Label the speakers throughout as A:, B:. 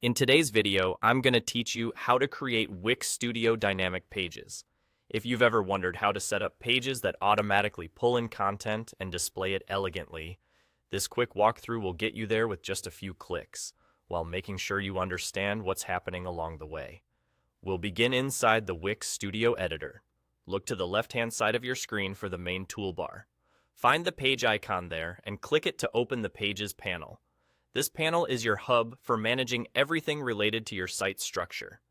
A: In today's video, I'm going to teach you how to create Wix Studio dynamic pages. If you've ever wondered how to set up pages that automatically pull in content and display it elegantly, this quick walkthrough will get you there with just a few clicks, while making sure you understand what's happening along the way. We'll begin inside the Wix Studio editor. Look to the left-hand side of your screen for the main toolbar. Find the page icon there and click it to open the Pages panel. This panel is your hub for managing everything related to your site structure.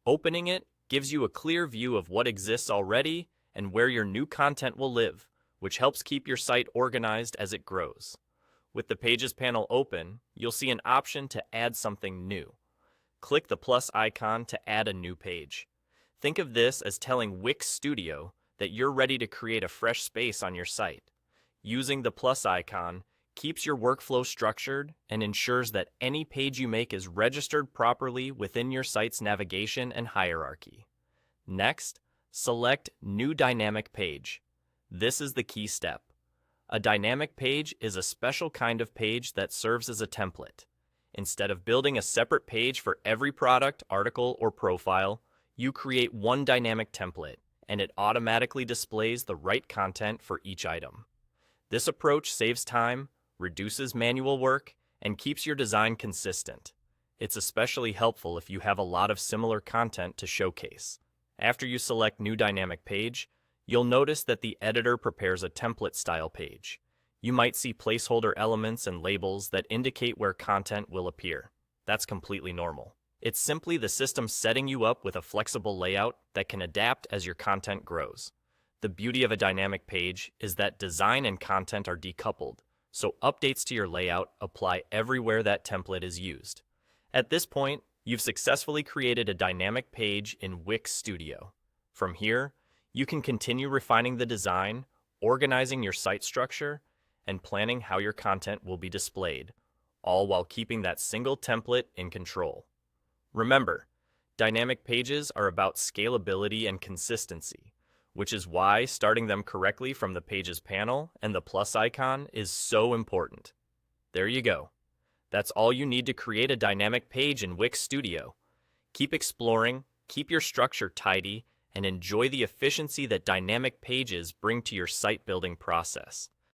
A: Opening it gives you a clear view of what exists already and where your new content will live, which helps keep your site organized as it grows. With the Pages panel open, you'll see an option to add something new. Click the plus icon to add a new page. Think of this as telling Wix Studio that you're ready to create a fresh space on your site. Using the plus icon keeps your workflow structured and ensures that any page you make is registered properly within your site's navigation and hierarchy. Next, select New Dynamic Page. This is the key step. A dynamic page is a special kind of page that serves as a template. Instead of building a separate page for every product, article, or profile, you create one dynamic template, and it automatically displays the right content for each item. This approach saves time, reduces manual work, and keeps your design consistent. It's especially helpful if you have a lot of similar content to showcase. After you select New Dynamic Page, you'll notice that the editor prepares a template style page. You might see placeholder elements and labels that indicate where content will appear. That's completely normal. It's simply the system setting you up with a flexible layout that can adapt as your content grows. The beauty of a dynamic page is that design and content are decoupled, so updates to your layout apply everywhere that template is used. At this point, you've successfully created a dynamic page in Wix Studio. From here, you can continue refining the design, organizing your site structure, and planning how your content will be displayed, all while keeping that single template in control. Remember, dynamic pages are about scalability and consistency, which is why starting them correctly from the Pages panel and the plus icon is so important. There you go. That's all you need to create a dynamic page in Wix Studio. Keep exploring, keep your structure tidy, and enjoy the efficiency that dynamic pages bring to your site building process.